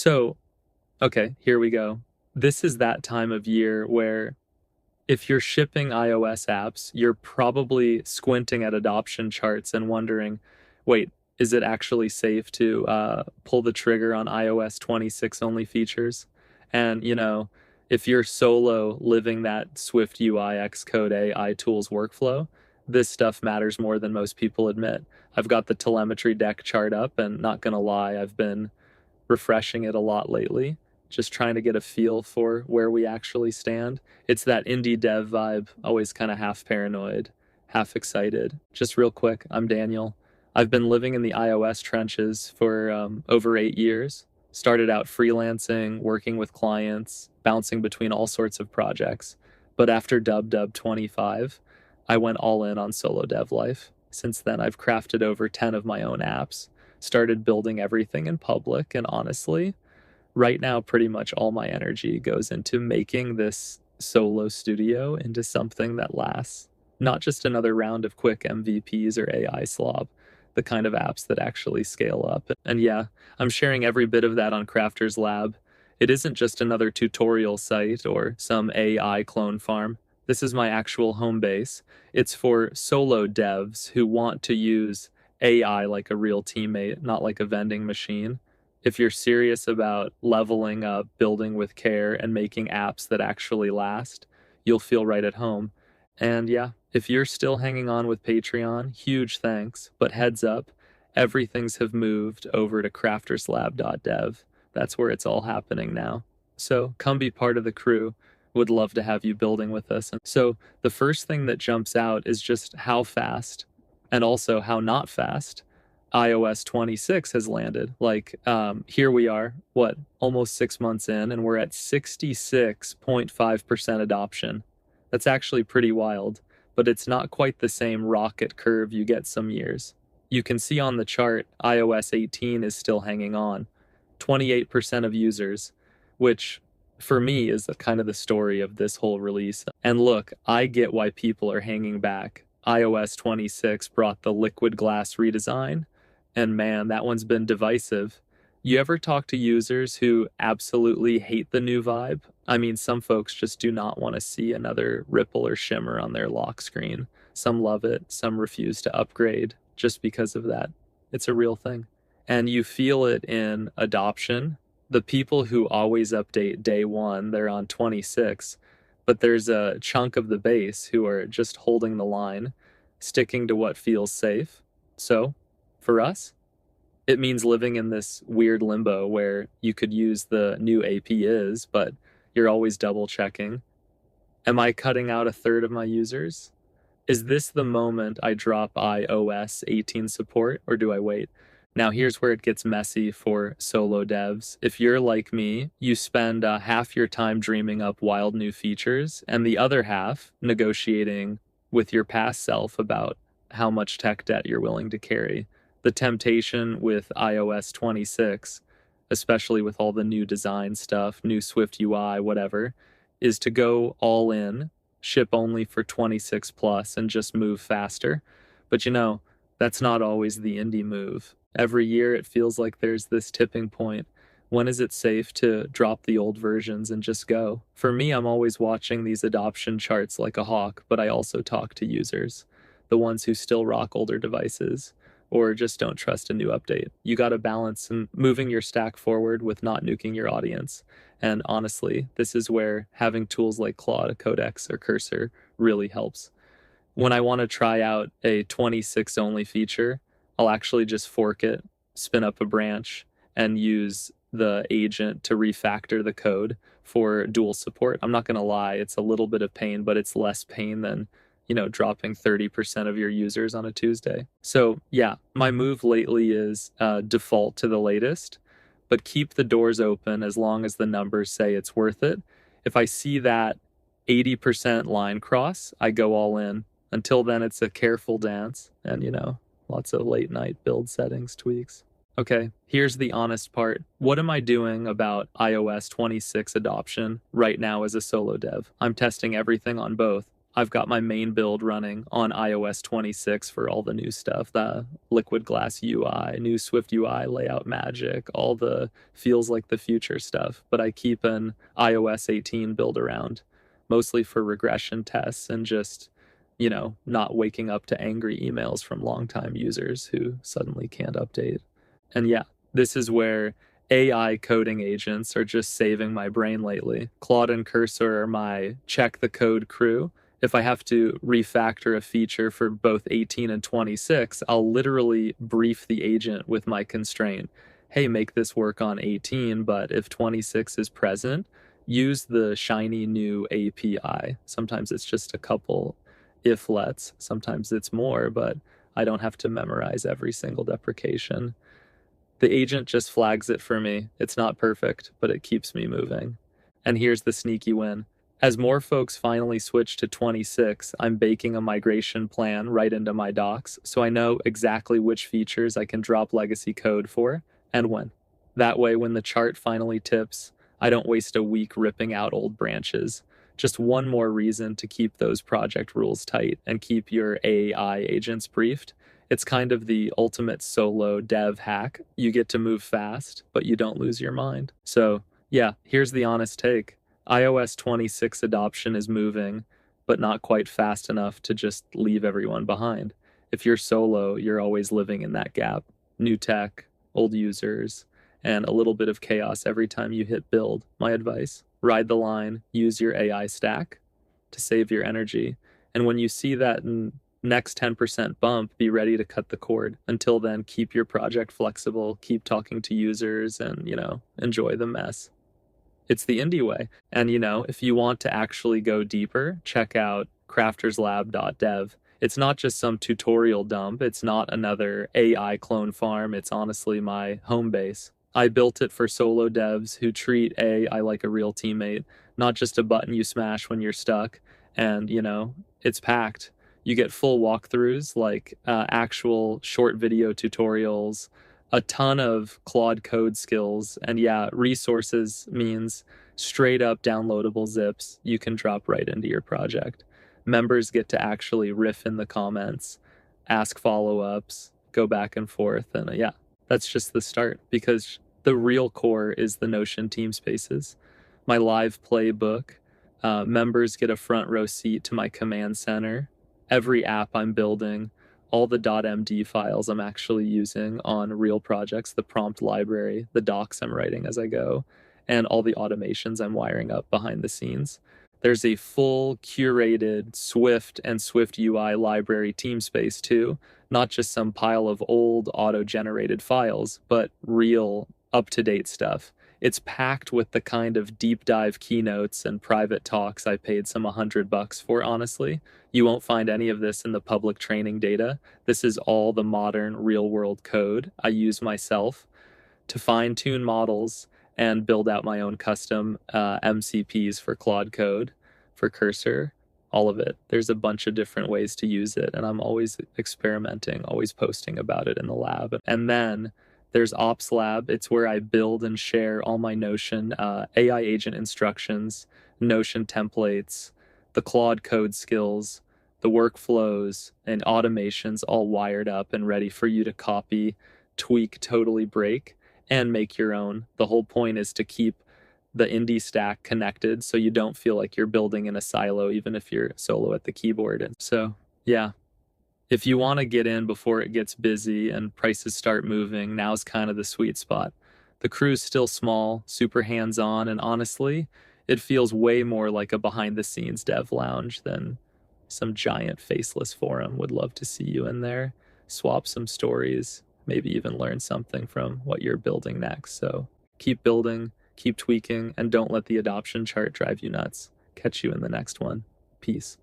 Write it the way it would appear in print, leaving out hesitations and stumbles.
So, okay, here we go. This is that time of year where if you're shipping iOS apps, you're probably squinting at adoption charts and wondering, wait, is it actually safe to pull the trigger on iOS 26 only features? And, if you're solo living that Swift UI Xcode AI tools workflow, this stuff matters more than most people admit. I've got the telemetry deck chart up, and not gonna lie, I've been refreshing it a lot lately, just trying to get a feel for where we actually stand. It's that indie dev vibe, always kind of half paranoid, half excited. Just real quick, I'm Daniel. I've been living in the iOS trenches for over 8 years. Started out freelancing, working with clients, bouncing between all sorts of projects. But after Dub 25, I went all in on solo dev life. Since then, I've crafted over 10 of my own apps, started building everything in public, and honestly, right now, pretty much all my energy goes into making this solo studio into something that lasts. Not just another round of quick MVPs or AI slob, the kind of apps that actually scale up. And yeah, I'm sharing every bit of that on Crafters Lab. It isn't just another tutorial site or some AI clone farm. This is my actual home base. It's for solo devs who want to use AI like a real teammate, not like a vending machine. If you're serious about leveling up, building with care, and making apps that actually last, you'll feel right at home. And yeah, if you're still hanging on with Patreon, huge thanks. But heads up, everything's have moved over to crafterslab.dev. That's where it's all happening now. So come be part of the crew. Would love to have you building with us. And so the first thing that jumps out is just how fast, and also how not fast, iOS 26 has landed. Here we are, almost 6 months in, and we're at 66.5% adoption. That's actually pretty wild, but it's not quite the same rocket curve you get some years. You can see on the chart, iOS 18 is still hanging on, 28% of users, which for me is kind of the story of this whole release. And look, I get why people are hanging back. iOS 26 brought the liquid glass redesign, and man, that one's been divisive. You ever talk to users who absolutely hate the new vibe? I mean, some folks just do not want to see another ripple or shimmer on their lock screen. Some love it, some refuse to upgrade just because of that. It's a real thing. And you feel it in adoption. The people who always update day one, they're on 26, but there's a chunk of the base who are just holding the line, sticking to what feels safe. So, for us, it means living in this weird limbo where you could use the new AP is, but you're always double checking. Am I cutting out a third of my users? Is this the moment I drop iOS 18 support, or do I wait? Now, here's where it gets messy for solo devs. If you're like me, you spend half your time dreaming up wild new features and the other half negotiating with your past self about how much tech debt you're willing to carry. The temptation with iOS 26, especially with all the new design stuff, new Swift UI, whatever, is to go all in, ship only for 26 plus, and just move faster. But that's not always the indie move. Every year it feels like there's this tipping point. When is it safe to drop the old versions and just go? For me, I'm always watching these adoption charts like a hawk, but I also talk to users, the ones who still rock older devices or just don't trust a new update. You got to balance and moving your stack forward with not nuking your audience. And honestly, this is where having tools like Claude, Codex, or Cursor really helps. When I want to try out a 26 only feature, I'll actually just fork it, spin up a branch, and use the agent to refactor the code for dual support. I'm not going to lie, it's a little bit of pain, but it's less pain than, dropping 30% of your users on a Tuesday. So yeah, my move lately is default to the latest, but keep the doors open as long as the numbers say it's worth it. If I see that 80% line cross, I go all in. Until then, it's a careful dance and, lots of late night build settings tweaks. Okay, here's the honest part. What am I doing about iOS 26 adoption right now as a solo dev? I'm testing everything on both. I've got my main build running on iOS 26 for all the new stuff, the Liquid Glass UI, new Swift UI layout magic, all the feels like the future stuff. But I keep an iOS 18 build around, mostly for regression tests and just, not waking up to angry emails from longtime users who suddenly can't update. And yeah, this is where AI coding agents are just saving my brain lately. Claude and Cursor are my check the code crew. If I have to refactor a feature for both 18 and 26, I'll literally brief the agent with my constraint. Hey, make this work on 18, but if 26 is present, use the shiny new API. Sometimes it's just a couple if-lets, sometimes it's more, but I don't have to memorize every single deprecation. The agent just flags it for me. It's not perfect, but it keeps me moving. And here's the sneaky win. As more folks finally switch to 26, I'm baking a migration plan right into my docs, so I know exactly which features I can drop legacy code for and when. That way, when the chart finally tips, I don't waste a week ripping out old branches. Just one more reason to keep those project rules tight and keep your AI agents briefed. It's kind of the ultimate solo dev hack. You get to move fast, but you don't lose your mind. So, yeah, here's the honest take. iOS 26 adoption is moving, but not quite fast enough to just leave everyone behind. If you're solo, you're always living in that gap. New tech, old users, and a little bit of chaos every time you hit build. My advice, ride the line, use your AI stack to save your energy. And when you see that next 10% bump, be ready to cut the cord. Until then, keep your project flexible, keep talking to users, and, enjoy the mess. It's the indie way. And, if you want to actually go deeper, check out crafterslab.dev. It's not just some tutorial dump. It's not another AI clone farm. It's honestly my home base. I built it for solo devs who treat AI like a real teammate, not just a button you smash when you're stuck. And, it's packed. You get full walkthroughs, like actual short video tutorials, a ton of Claude code skills, and yeah, resources means straight up downloadable zips you can drop right into your project. Members get to actually riff in the comments, ask follow-ups, go back and forth, and yeah, that's just the start, because the real core is the Notion team spaces. My live playbook, members get a front row seat to my command center. Every app I'm building, all the .md files I'm actually using on real projects, the prompt library, the docs I'm writing as I go, and all the automations I'm wiring up behind the scenes. There's a full curated Swift and Swift UI library team space too, not just some pile of old auto-generated files, but real up-to-date stuff. It's packed with the kind of deep dive keynotes and private talks I paid some $100 for, honestly. You won't find any of this in the public training data. This is all the modern real world code I use myself to fine tune models and build out my own custom MCPs for Claude Code, for Cursor, all of it. There's a bunch of different ways to use it, and I'm always experimenting, always posting about it in the lab. And then there's Ops Lab. It's where I build and share all my Notion AI agent instructions, Notion templates, the Claude code skills, the workflows, and automations all wired up and ready for you to copy, tweak, totally break, and make your own. The whole point is to keep the indie stack connected so you don't feel like you're building in a silo, even if you're solo at the keyboard. And so, yeah. If you want to get in before it gets busy and prices start moving, now's kind of the sweet spot. The crew's still small, super hands-on, and honestly, it feels way more like a behind-the-scenes dev lounge than some giant faceless forum. Would love to see you in there, swap some stories, maybe even learn something from what you're building next. So keep building, keep tweaking, and don't let the adoption chart drive you nuts. Catch you in the next one. Peace.